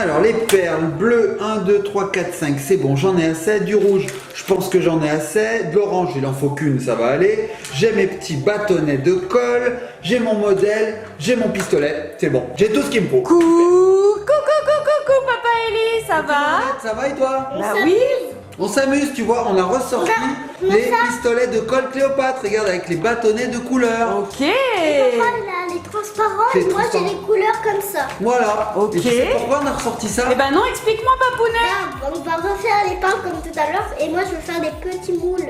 Alors les perles bleues, 1, 2, 3, 4, 5, c'est bon, j'en ai assez. Du rouge, je pense que j'en ai assez. De l'orange, il en faut qu'une, ça va aller. J'ai mes petits bâtonnets de colle, j'ai mon modèle, j'ai mon pistolet, c'est bon, j'ai tout ce qu'il me faut. Coucou, Papa Eli, ça va? Ça va et toi? Bah oui. On s'amuse, tu vois, on a ressorti les pistolets de colle Cléopâtre, regarde, avec les bâtonnets de couleur. Ok. Papa, il a les transparents et moi j'ai les couleurs comme ça. Voilà. Ok. Et tu sais pourquoi on a ressorti ça? Eh ben non, explique-moi, Papounet. Regarde, on va refaire les pains comme tout à l'heure et moi je vais faire des petits moules.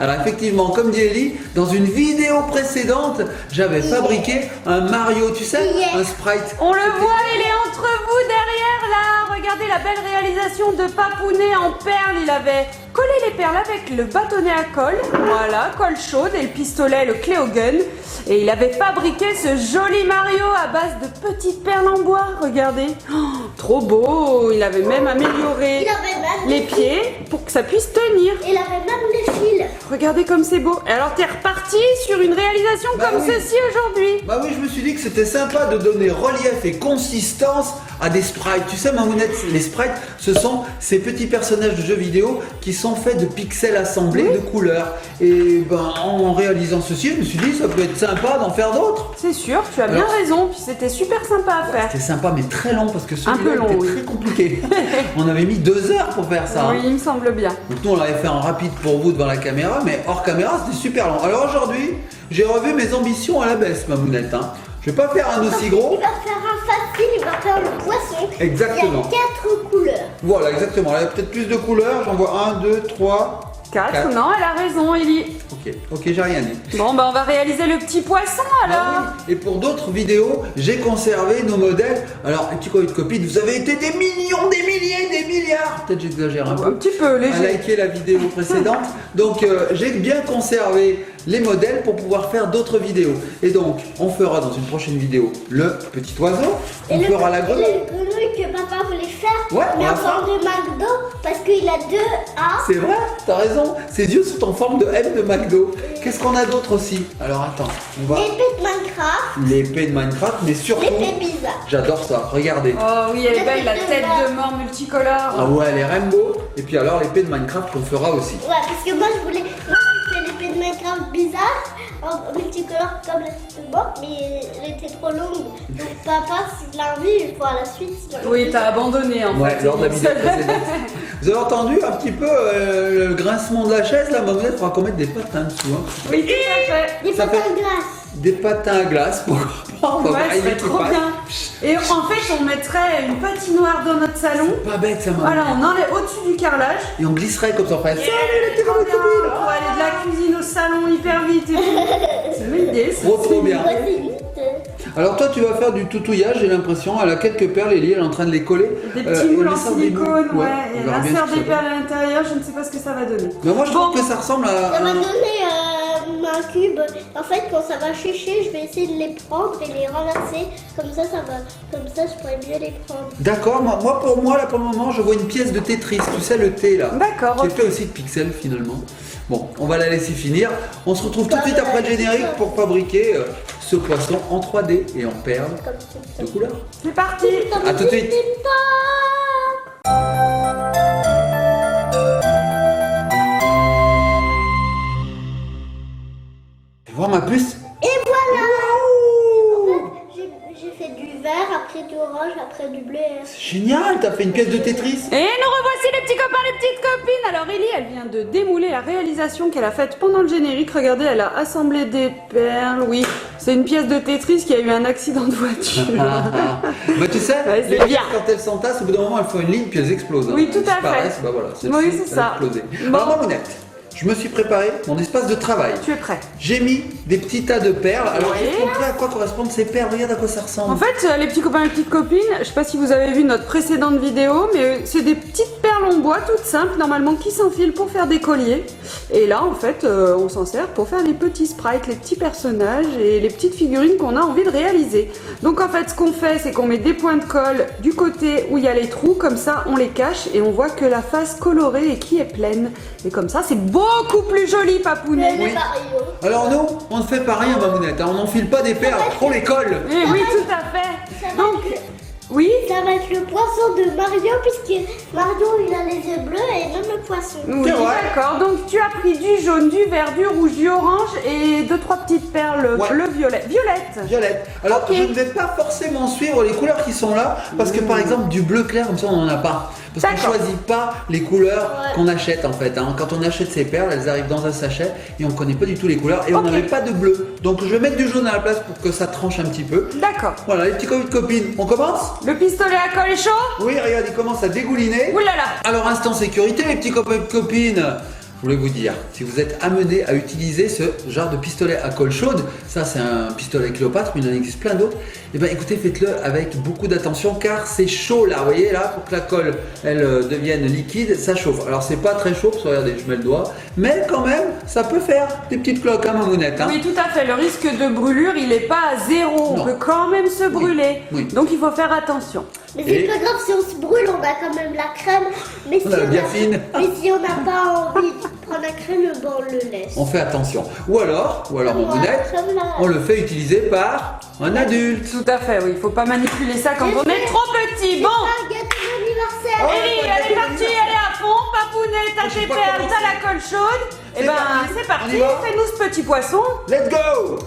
Alors effectivement, comme dit Ellie, dans une vidéo précédente, j'avais fabriqué un Mario, tu sais, un sprite. On le voit, il est entre vous derrière là. Regardez la belle réalisation de Papounet en perles. Il avait collé les perles avec le bâtonnet à colle. Voilà, colle chaude et le pistolet, le Cléo Gun. Et il avait fabriqué ce joli Mario à base de petites perles en bois. Regardez. Oh, trop beau. Il avait même amélioré Il avait même les pieds pour que ça puisse tenir. Il avait même les fils. Regardez comme c'est beau. Et alors t'es reparti sur une réalisation comme ceci aujourd'hui. Bah oui, je me suis dit que c'était sympa de donner relief et consistance à des sprites. Tu sais, Mamounette, les sprites, ce sont ces petits personnages de jeux vidéo qui sont faits de pixels assemblés de couleurs. Et ben, en réalisant ceci, je me suis dit, ça peut être sympa d'en faire d'autres. C'est sûr, tu as bien raison. Puis c'était super sympa à faire. C'était sympa, mais très long parce que Un peu celui-là long, était oui. très compliqué. On avait mis 2 heures pour faire ça. Oui, il me semble bien. Donc nous on l'avait fait en rapide pour vous devant la caméra, mais hors caméra c'était super long. Alors aujourd'hui, j'ai revu mes ambitions à la baisse, Mamounette. Je vais pas faire un aussi gros. Il va faire un facile, il va faire le poisson. Exactement. Il y a 4 couleurs. Voilà, exactement. Il y a peut-être plus de couleurs. J'en vois 1, 2, 3, 4. 4. Non, elle a raison, Ellie. Ok, j'ai rien dit. Bon, bah on va réaliser le petit poisson alors. Ah oui. Et pour d'autres vidéos, j'ai conservé nos modèles. Alors, les petits copains de copines, vous avez été des millions, des milliers, des milliards. Peut-être j'exagère un peu. Un petit peu À léger. liker la vidéo précédente. Donc j'ai bien conservé les modèles pour pouvoir faire d'autres vidéos. Et donc on fera dans une prochaine vidéo le petit oiseau, on fera la grenouille. Le grenouille que papa voulait faire, Ouais, on mais va en forme de McDo parce qu'il a 2 A. C'est vrai, t'as raison, ses yeux sont en forme de M de McDo. Qu'est-ce qu'on a d'autre aussi? Alors attends, on va... L'épée de Minecraft, L'épée de Minecraft, mais surtout... l'épée bizarre. J'adore ça, regardez. Oh oui, elle est belle, la tête de mort multicolore. Ah ouais, elle est rainbow. Et puis alors l'épée de Minecraft qu'on fera aussi. Ouais, parce que moi je voulais. Moi j'ai fait l'épée de Minecraft bizarre, en multicolore comme la tête de mort, mais elle était trop longue. Donc papa, s'il a envie, il fera la suite. Oui, t'as abandonné en Ouais, fait. lors de la vidéo précédente. Vous avez entendu un petit peu le grincement de la chaise là, Mamounette, il faudra qu'on mette des patins dessous. Oui, tout à fait. Des Ça patins fait- de glace. Des patins à glace, pourquoi pas? On va voir Ouais, ça Ellie serait qui trop passe. bien. Et en fait, on mettrait une patinoire dans notre salon. Pas bête ça, Mamounette. Voilà, on enlève au-dessus du carrelage. Et on glisserait comme ça, on ferait salut les petits Trop copains de bien. copines. Pour aller de la cuisine au salon hyper vite et tout. C'est une bonne idée. ça. Trop bien. Ouais, c'est vite. Alors toi tu vas faire du toutouillage, j'ai l'impression, elle a quelques perles, Ellie, elle est en train de les coller. Des petits moules on en laisse faire des silicone, moules. ouais. on Et verra bien l'insère ce que des ça donne. perles à l'intérieur, je ne sais pas ce que ça va donner. Mais moi je Bon. trouve que ça ressemble à Ça m'a un... donné un cube. En fait, quand ça va sécher, je vais essayer de les prendre et les renverser. Comme ça je pourrais mieux les prendre. D'accord, moi pour moi là pour le moment je vois une pièce de Tetris, tu sais le T là. D'accord, Qui est ok. fait aussi de pixels finalement. Bon, on va la laisser finir. On se retrouve tout de suite après le générique pour fabriquer ce poisson en 3D et en perles Comme ça. de couleur. C'est parti. À tout de suite. Tu vois ma puce? Et voilà. Waouh! En fait, j'ai fait du vert, après du orange, après du bleu. C'est génial, t'as fait une pièce de Tetris. Et nous revoici les petits copains, les petites copines. Alors Ellie, elle vient de démouler la réalisation qu'elle a faite pendant le générique. Regardez, elle a assemblé des perles. Oui, c'est une pièce de Tetris qui a eu un accident de voiture. Bah tu sais, Ouais, c'est les bien. pièces, quand elles s'entassent, au bout d'un moment elles font une ligne puis elles explosent. Oui, tout Elles à fait. disparaissent, Bah voilà, celle-ci, Oui, c'est elle a ça. explosé. Bon. Alors Mamounette, je me suis préparé mon espace de travail. Tu es prêt? J'ai mis des petits tas de perles. Alors Oui. je vais te montrer à quoi correspondent ces perles. Regarde à quoi ça ressemble. En fait, les petits copains et les petites copines, je sais pas si vous avez vu notre précédente vidéo, mais c'est des petites perles en bois toutes simples, normalement, qui s'enfilent pour faire des colliers. Et là, en fait, on s'en sert pour faire les petits sprites, les petits personnages et les petites figurines qu'on a envie de réaliser. Donc en fait, ce qu'on fait, c'est qu'on met des points de colle du côté où il y a les trous, comme ça, on les cache et on voit que la face colorée et qui est pleine. Et comme ça, c'est beaucoup plus joli, papounet. Mais Mario. Alors nous, on ne fait pas rien, Mamounette. On n'enfile pas des perles, on les colle. Eh oui, tout à fait. Donc, Oui. Ça va être le poisson de Mario, puisque Mario il a les yeux bleus et même le poisson. Oui, d'accord. Donc tu as pris du jaune, du vert, du rouge, du orange et 2-3 petites perles bleu, violet. Violette. Alors je ne vais pas forcément suivre les couleurs qui sont là, parce que par exemple du bleu clair, comme ça on n'en a pas. Parce qu'on ne choisit pas les couleurs qu'on achète en fait. Hein. Quand on achète ces perles, elles arrivent dans un sachet et on ne connaît pas du tout les couleurs et on n'avait pas de bleu. Donc je vais mettre du jaune à la place pour que ça tranche un petit peu. D'accord. Voilà les petits copines, on commence? Le pistolet à colle est chaud? Oui, regarde, il commence à dégouliner. Ouh là là. Alors instant sécurité les petits copines. Je voulais vous dire, si vous êtes amené à utiliser ce genre de pistolet à colle chaude, ça c'est un pistolet Cléopâtre, mais il en existe plein d'autres, et bien écoutez, faites-le avec beaucoup d'attention car c'est chaud là, vous voyez là, pour que la colle elle devienne liquide, ça chauffe. Alors c'est pas très chaud, parce que regardez, je mets le doigt, mais quand même, ça peut faire des petites cloques, hein, mamounette. Hein. Oui, tout à fait, le risque de brûlure, il n'est pas à zéro, on peut quand même se brûler, donc il faut faire attention. Mais c'est pas grave, si on se brûle, on a quand même la crème. Mais si on a la biafine. Mais si on n'a pas envie de prendre la crème, bon, on le laisse. On fait attention. Ou alors mamounette, on le fait utiliser par un adulte. Tout à fait, oui, il faut pas manipuler ça quand on est trop petit. Bon, Gâteau d'anniversaire. Ellie, elle est partie, elle est à fond. Papounet, t'as tes perles, t'as la colle chaude. Et ben, c'est parti, fais-nous ce petit poisson. Let's go!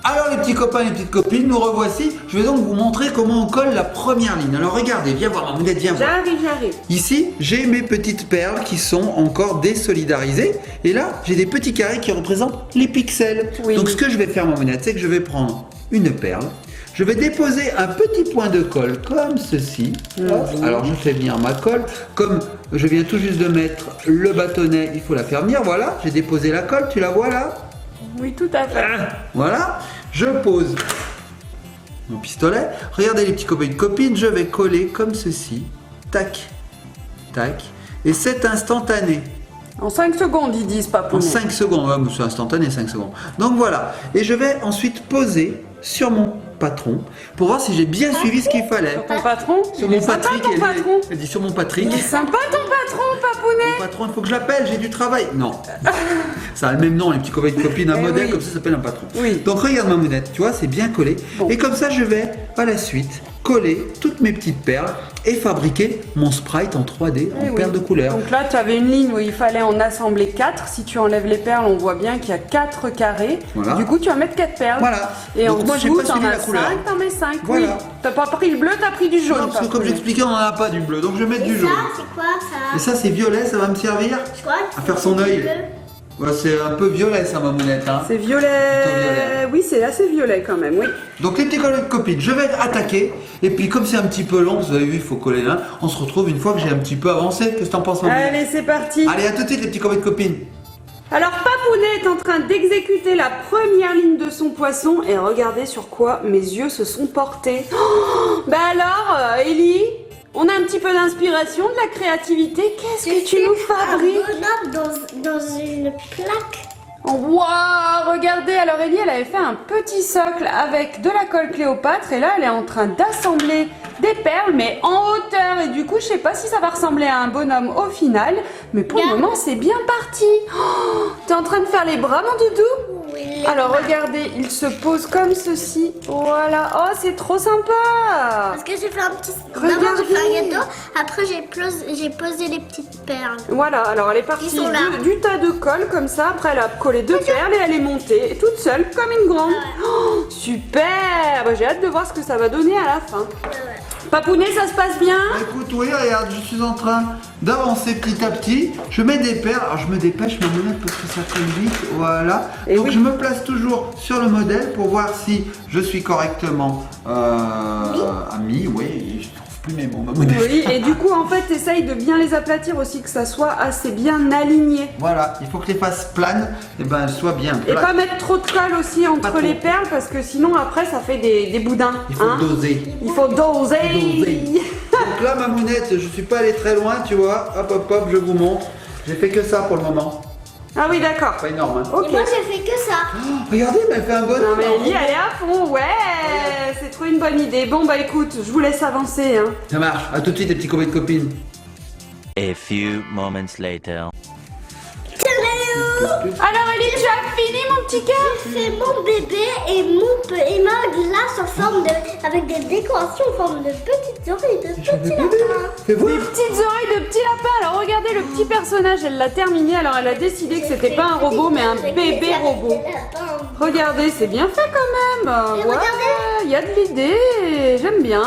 Alors les petits copains et les petites copines, nous revoici. Je vais donc vous montrer comment on colle la première ligne. Alors regardez, viens voir, mamounette, viens voir. J'arrive. Ici, j'ai mes petites perles qui sont encore désolidarisées. Et là, j'ai des petits carrés qui représentent les pixels. Oui. Donc ce que je vais faire, mamounette, c'est que je vais prendre une perle. Je vais déposer un petit point de colle comme ceci. Hop. Alors je fais venir ma colle. Comme je viens tout juste de mettre le bâtonnet, il faut la faire venir. Voilà, j'ai déposé la colle, tu la vois là? Oui, tout à fait. Voilà, je pose mon pistolet. Regardez les petits copains et copines, je vais coller comme ceci. Tac, tac. Et c'est instantané. En 5 secondes, ils disent, Papounet. En 5 secondes, ouais, c'est instantané 5 secondes. Donc voilà, et je vais ensuite poser sur mon patron pour voir si j'ai bien suivi ce qu'il fallait. Sur ton patron? Sur Il est mon sympa, Patrick, ton patron. elle dit sur mon Patrick. Il est sympa ton patron, Papounet. Mon patron, il faut que je l'appelle, j'ai du travail. Non. Ça a le même nom, les petits copains et copines, un modèle comme ça s'appelle un patron. Oui. Donc regarde mamounette, tu vois, c'est bien collé. Bon. Et comme ça, je vais à la suite coller toutes mes petites perles et fabriquer mon sprite en 3D en perles de couleur. Donc là, tu avais une ligne où il fallait en assembler 4. Si tu enlèves les perles, on voit bien qu'il y a 4 carrés. Voilà. Du coup, tu vas mettre 4 perles. Voilà. Et Donc en moi, j'ai dessous, pas t'en suivi as la couleur. 5, t'en mets 5. Voilà. Oui. T'as pas pris le bleu, t'as pris du jaune. Non, parce que comme Papounet. j'expliquais, on n'en a pas du bleu, donc je vais mettre du Et jaune. ça, c'est quoi ça? Et ça, c'est violet, ça va me servir Je crois que à faire son c'est œil. bleu. Ouais, c'est un peu violet, ça, mamounette. Hein. C'est violet. Plutôt violet. Oui, c'est assez violet quand même, oui. Donc les petits copines, je vais attaquer. Et puis comme c'est un petit peu long, vous avez vu, il faut coller là. On se retrouve une fois que j'ai un petit peu avancé. Qu'est-ce que t'en penses, mamounette? Allez, c'est parti. Allez, à tout de suite, les petits copines. Alors, Papounet est en train d'exécuter la première ligne de son poisson. Et regardez sur quoi mes yeux se sont portés. Oh, bah alors, Ellie, on a un petit peu d'inspiration, de la créativité. Qu'est-ce que tu nous fabriques? Un bonhomme dans une plaque. Waouh, regardez, alors Ellie, elle avait fait un petit socle avec de la colle Cléopâtre et là, elle est en train d'assembler des perles, mais en hauteur. Et du coup, je sais pas si ça va ressembler à un bonhomme au final, mais pour le moment, c'est bien parti. Oh, t'es en train de faire les bras, mon doudou? Oui. Alors, regardez, il se pose comme ceci. Voilà. Oh, c'est trop sympa. Parce que j'ai fait un petit. Regardez. D'abord, j'ai fait un gâteau. Après, j'ai posé les petites perles. Voilà, alors elle est partie Ils sont là. du tas de colle comme ça, après elle a collé 2 perles et elle est montée toute seule comme une grande. Oh, super. Bah, j'ai hâte de voir ce que ça va donner à la fin. Papounet, ça se passe bien? Écoute, oui, regarde, je suis en train d'avancer petit à petit. Je mets des perles. Alors je me dépêche, mamounette, pour que ça colle vite. Voilà. Et donc oui. je me place toujours sur le modèle pour voir si je suis correctement mis. Oui, je trouve plus mes mots, mamounette. Oui, et du coup, en fait, essaye de bien les aplatir aussi, que ça soit assez bien aligné. Voilà, il faut que les faces planes, et ben elles soient bien Et planes. pas mettre trop de colle aussi entre trop. les perles, parce que sinon, après, ça fait des boudins. Il faut hein. doser. Il faut doser. Doser. Donc là, mamounette, je suis pas allé très loin, tu vois. Hop, hop, hop, je vous montre. J'ai fait que ça pour le moment. Ah oui, d'accord. Pas énorme. Hein. Ok. Et moi, j'ai fait que ça. Oh, regardez, mais elle fait un bon. Non mais Ellie, elle est à fond, ouais, c'est trop une bonne idée. Bon bah écoute, je vous laisse avancer. Hein. Ça marche. À tout de suite, les petits copains et copines. A few moments later. Alors Ellie, tu as fini mon petit cœur. J'ai fait mon bébé et ma glace en forme de... avec des décorations en forme de petites oreilles de petits lapins. Fais voir. Des petites oreilles de petit lapin. Alors regardez le petit personnage, elle l'a terminé. Alors elle a décidé que c'était pas un robot mais un bébé robot. Regardez, c'est bien fait quand même. Et Ouais, regardez. il y a de l'idée. J'aime bien.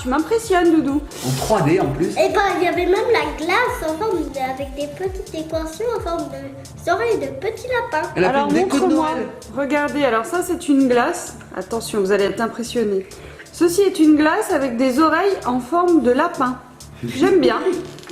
Tu m'impressionnes, Doudou. En 3D en plus. Et ben il y avait même la glace en forme avec des petites décorations en forme de oreilles de petits lapins. Elle a Alors fait une déco de montre-moi. Noël. Regardez, alors ça c'est une glace. Attention, vous allez être impressionnés. Ceci est une glace avec des oreilles en forme de lapin. J'aime bien.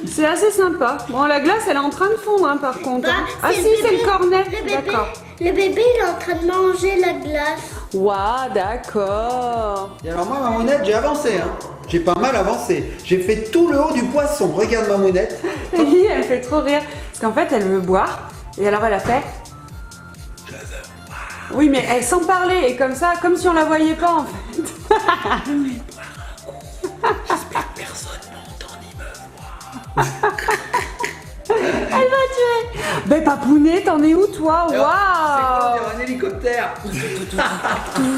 C'est assez sympa. Bon, la glace elle est en train de fondre hein, par contre. Bah, Ah si, le c'est bébé. le cornet. Le bébé, D'accord. le bébé il est en train de manger la glace. Waouh, d'accord. Et alors moi, Mamounette, j'ai avancé. Hein. J'ai pas mal avancé. J'ai fait tout le haut du poisson. Regarde Mamounette. Ellie, elle fait trop rire. Parce qu'en fait, elle veut boire. Et alors, elle a fait. Oui, mais elle sans parler. Et comme ça, comme si on la voyait pas en fait. J'espère que personne m'entend ni me voit. Elle va tuer. Ben, Papounet, t'en es où toi? C'est quoi, Waouh. on dirait un hélicoptère.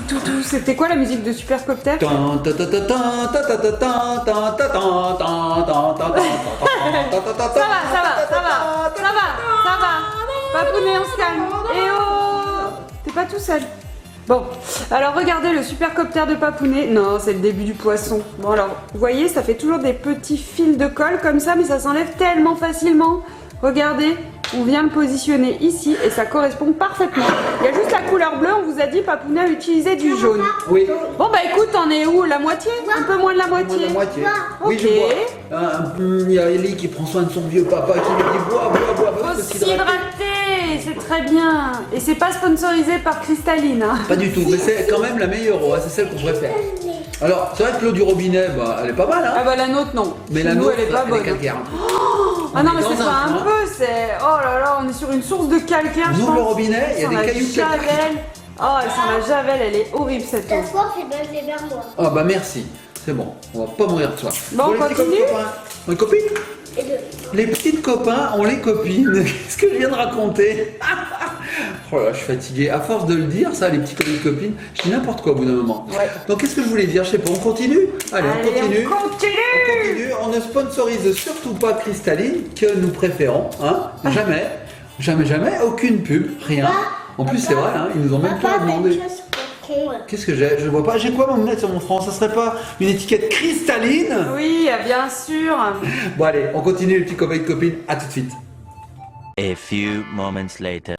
Tout. C'était quoi la musique de Supercopter? Ça va. Papounet, on se calme. Eh oh. T'es pas tout seul. Bon, alors regardez le supercoptère de Papounet. Non, c'est le début du poisson. Bon alors, vous voyez, ça fait toujours des petits fils de colle comme ça, mais ça s'enlève tellement facilement. Regardez, on vient le positionner ici et ça correspond parfaitement. Il y a juste la couleur bleue, on vous a dit Papounet a utilisé du jaune. Oui. Bon bah écoute, t'en es où? La moitié? Un peu moins de la Moins de moitié. la moitié. Ok. Oui, je vois. Il y a Ellie qui prend soin de son vieux papa qui lui dit bois. Faut s'hydrater, c'est très bien. Et c'est pas sponsorisé par Cristalline. Hein. Pas du tout, mais c'est quand même la meilleure eau, hein, c'est celle qu'on préfère. Alors, c'est vrai que l'eau du robinet, bah, elle est pas mal, hein. Ah bah la nôtre non. Mais Chez la nous, nôtre, elle est pas bonne. calcaire. Ah non On mais est c'est dans pas un coin. peu, c'est... Oh là là, on est sur une source de calcaire, On je ouvre le pense. robinet, il y a Ça des sent la cailloux de calcaire. javel. Oh, elle sent la javel, elle est horrible cette eau. La soif est basée vers moi. Ah bah merci, c'est bon, on va pas mourir de soif. Bon, on les petits continue copains. On est copines? Et de... Les petites copains ont les copines. Qu'est-ce que je viens de raconter? Oh là, je suis fatigué. À force de le dire, ça, les petits copains de copines, je dis n'importe quoi au bout d'un moment. Ouais. Donc qu'est-ce que je voulais dire? Je sais pas, on continue? Allez, on continue. on continue. On continue. On ne sponsorise surtout pas Cristalline, que nous préférons. Hein? Jamais. Aucune pub, rien. En plus, c'est vrai, hein, ils nous ont même pas Papa, demandé. quelque chose pour con, là. Qu'est-ce que j'ai? Je vois pas. J'ai quoi mon lunette sur mon front? Ça serait pas une étiquette Cristalline? Oui, bien sûr. Bon allez, on continue les petits copains et copines. À tout de suite. A few moments later.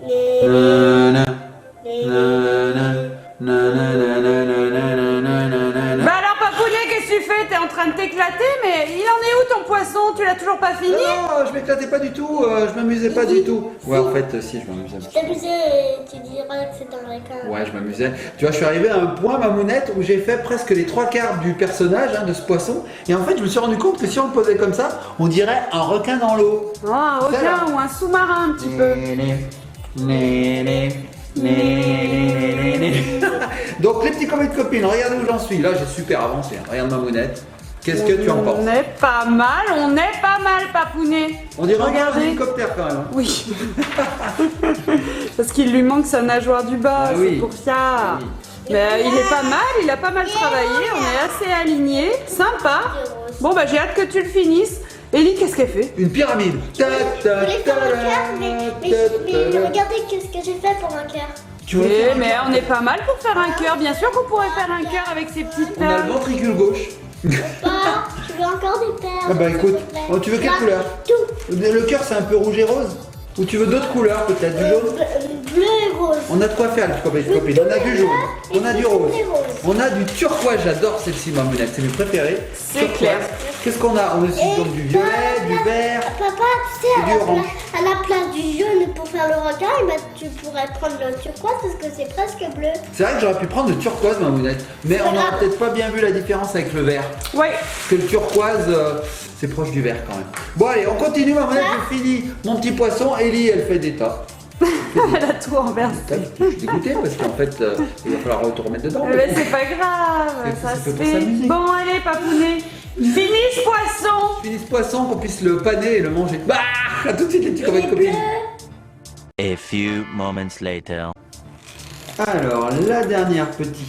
Les- Bah alors Papounet, qu'est-ce que tu fais? T'es en train de t'éclater, mais il en est où ton poisson? Tu l'as toujours pas fini? Non, je m'éclatais pas du tout, je m'amusais pas du tout. Ouais, en fait, si, je m'amusais. Tu t'amusais et tu diras que c'est un requin. Ouais, je m'amusais. Tu vois, je suis arrivé à un point, Mamounette, où j'ai fait presque les 3/4 du personnage hein, de ce poisson. Et en fait, je me suis rendu compte que si on le posait comme ça, on dirait un requin dans l'eau. Oh, un requin ou un sous-marin un petit peu. Donc, les petits copains et copines, regardez où j'en suis. Là, j'ai super avancé. Hein. Regarde Mamounette. Qu'est-ce que tu en penses? On est pas mal, Papounet. On dirait encore un Regardez. hélicoptère quand même. Hein. Oui. Parce qu'il lui manque sa nageoire du bas, Ah oui. c'est pour ça. Oui. Mais il est pas mal, il a pas mal travaillé, on est assez alignés, sympa. Bon bah j'ai hâte que tu le finisses. Ellie, qu'est-ce qu'elle fait? Une pyramide. Je voulais faire un cœur, mais regardez qu'est-ce que j'ai fait pour un cœur. Tu veux Oui, faire un mais cœur? on n'est pas mal pour faire un cœur. Bien sûr qu'on pourrait faire un cœur avec ces petites On a le perles. ventricule gauche. Papa, je veux encore des perles. Ah bah écoute, s'il te plaît. oh, tu veux quelle Là, couleur? Tout. Le cœur c'est un peu rouge et rose? Ou tu veux d'autres couleurs peut-être? Du jaune? Bleu et rose. On a de quoi faire les copains et copines. On a du jaune, on a du rose, on a du turquoise, j'adore celle-ci Mamounette, c'est mes préférés. C'est Turquoise. clair. Qu'est-ce qu'on a? On a aussi Et donc du violet, du vert. Papa, tu sais, Et du orange. à la place du jaune pour faire le requin, eh ben, tu pourrais prendre le turquoise parce que c'est presque bleu. C'est vrai que j'aurais pu prendre le turquoise Mamounette, mais on n'aura grave. peut-être pas bien vu la différence avec le vert. Ouais. Parce que le turquoise, c'est proche du vert quand même. Bon allez, on continue Mamounette, j'ai fini mon petit poisson. Ellie, elle fait des tas. Elle a tout renversé. Je suis dégoûté parce qu'en fait, il va falloir tout remettre dedans. Mais c'est pas grave, C'est- ça c'est se pour fait. s'amuser. Bon allez, Papounet, finis ce poisson. Finis ce poisson qu'on puisse le paner et le manger. Bah, à tout de suite les petits copains et copines. A A few moments later. Alors, la dernière petite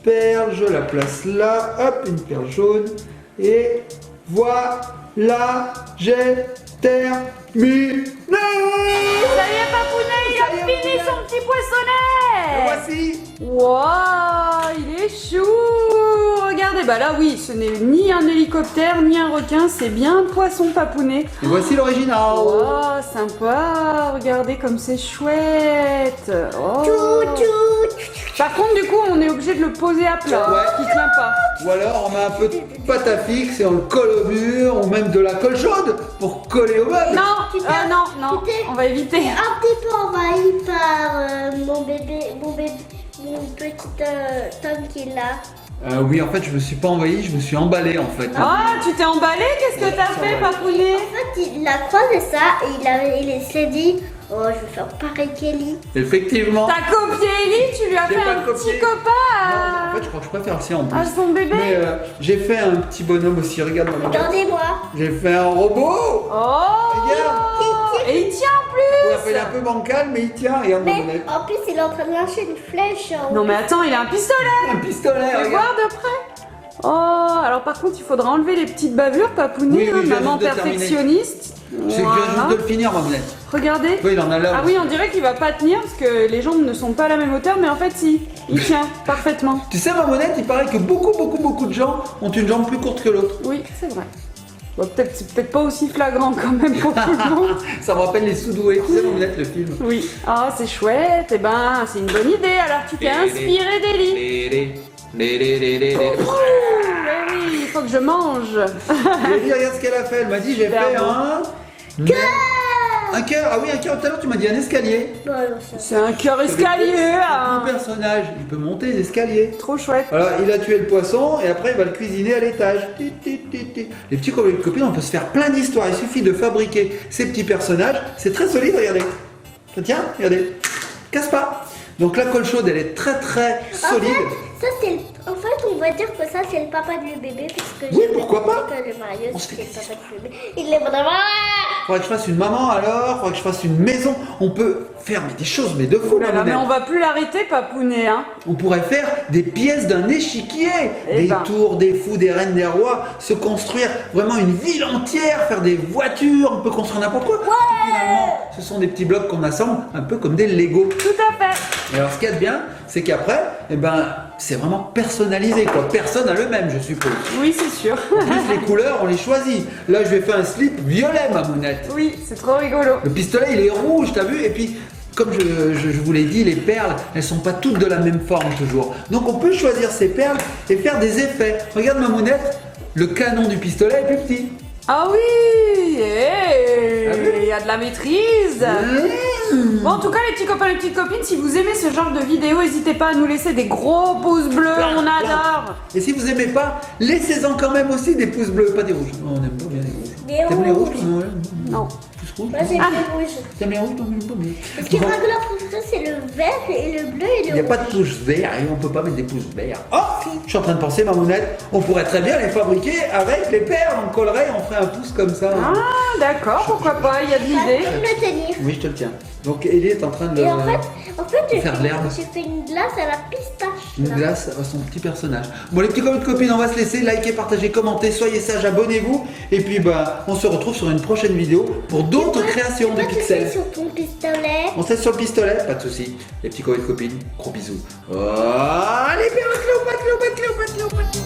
perle, je la place là. Hop, une perle jaune. Et voilà, j'ai terminé. Ça y est, Papounet, il a fini son petit poissonnet. Voici. Waouh, il est chou. Regardez, bah là oui, ce n'est ni un hélicoptère, ni un requin, c'est bien un poisson Papounet. Et voici l'original. Oh, sympa, regardez comme c'est chouette. Oh. Par contre, du coup, on est obligé de le poser à plat, Ouais. qui tient pas. Ou alors on met un peu de pâte à fixe et on le colle au mur, ou même de la colle chaude pour coller au meuble. Non, non, on va éviter. Un petit peu envahi par mon petit Tom qui est là. Oui, en fait, je me suis pas envahi, je me suis emballé en fait. Ah, tu t'es emballé? Qu'est-ce que t'as fait, Papounet? En fait, il a croisé ça et il s'est dit, oh, je vais faire pareil qu'Ellie. Effectivement. T'as copié Ellie, tu lui as J'ai fait pas un copié. petit copain En fait, je crois que je préfère le sien en plus. à son bébé. Mais j'ai fait un petit bonhomme aussi, regarde maman. Regardez-moi. J'ai fait un robot. Oh! Regarde. Et il tient en On plus! l'appelle un peu bancal, mais il tient. Regarde Mais maman. en plus, il est en train de lâcher une flèche. Non mais attends, il a un pistolet! Un pistolet, Tu veux regarde. voir de près? Oh, alors par contre, il faudra enlever les petites bavures, Papounet, Oui, oui, je viens maman juste de terminer. perfectionniste. Je viens juste de le finir, mamanette. Regardez. Oui, il en a là. Ah oui, on dirait qu'il va pas tenir parce que les jambes ne sont pas à la même hauteur, mais en fait, si, il tient parfaitement. Tu sais, mamanette, il paraît que beaucoup de gens ont une jambe plus courte que l'autre. Oui, c'est vrai. Bon, c'est peut-être pas aussi flagrant quand même pour tout le monde. Ça me rappelle les sous-doués, tu sais, mamanette, le film. Oui. Ah, c'est chouette. Eh ben, c'est une bonne idée. Alors, tu t'es inspiré d'Ellie. Eh oui, il faut que je mange. J'ai dit, regarde ce qu'elle a fait. Elle m'a dit, j'ai Super fait beau. un cœur. Ah oui, un cœur. Tout à l'heure, tu m'as dit un escalier. Bon, alors, ça. C'est un cœur escalier. Hein. Le personnage, il peut monter les escaliers. Trop chouette. Voilà, il a tué le poisson et après il va le cuisiner à l'étage. Les petits copines, on peut se faire plein d'histoires. Il suffit de fabriquer ces petits personnages. C'est très solide, regardez. Ça tient, regardez. Casse pas. Donc la colle chaude, elle est très solide. Ça, en fait, on va dire que ça, c'est le papa du bébé. Puisque Oui, j'ai pourquoi pas. que le Mario, On se c'est fait le papa du bébé. Il est vraiment. Faudrait que je fasse une maman alors, faudrait que je fasse une maison. On peut faire des choses, mais de fou, Oh là là, mamanette. mais on va plus l'arrêter, Papounet. Hein. On pourrait faire des pièces d'un échiquier, Eh des ben. tours, des fous, des reines, des rois, se construire vraiment une ville entière, faire des voitures, on peut construire n'importe quoi. Finalement, ce sont des petits blocs qu'on assemble un peu comme des Lego. Tout à fait. Et alors ce qu'il y a de bien, c'est qu'après, eh ben, c'est vraiment personnalisé, quoi. Personne n'a le même, je suppose. Oui, c'est sûr. En plus, les couleurs, on les choisit. Là, je vais faire un slip violet, mamounette. Oui, c'est trop rigolo. Le pistolet, il est rouge, t'as vu? Et puis, comme je vous l'ai dit, les perles, elles sont pas toutes de la même forme toujours. Donc, on peut choisir ces perles et faire des effets. Regarde, mamounette, le canon du pistolet est plus petit. Ah oui, Ah oui. il y a de la maîtrise. Bon, en tout cas, les petits copains et les petites copines, si vous aimez ce genre de vidéo, n'hésitez pas à nous laisser des gros pouces bleus, Plein, on plein. adore. Et si vous aimez pas, laissez-en quand même aussi des pouces bleus, pas des rouges. Non, on aime pas bien les rouges. Des T'aimes les rouges, rouges. toi, ouais? Non. Pouces rouges? Moi, j'ai le rouge. T'aimes les rouges, toi, on aime pas bien. Parce que Bon. ma couleur préférée, c'est le vert et le bleu et Il le n'y a rouge. pas de pouces verts et on peut pas mettre des pouces verts. Oh, je suis en train de penser, mamounette, on pourrait très bien les fabriquer avec les perles. On collerait, on ferait un pouce comme ça. Ah, d'accord, pourquoi pas, il y a de Ça l'idée. peut me tenir. Oui, je te le tiens. Donc Ellie est en train de Et en fait, faire de l'herbe. j'ai fait une glace à la pistache. Une là. glace à son petit personnage. Bon, les petits copines, on va se laisser. Likez, partagez, commentez, soyez sages, abonnez-vous. Et puis, bah, on se retrouve sur une prochaine vidéo pour d'autres créations de Tu peux pixels. sur ton pistolet. On se laisse sur le pistolet, pas de soucis. Les petits copines, gros bisous. Oh, allez, Cléopâtre, Cléopâtre, Cléopâtre, Cléopâtre.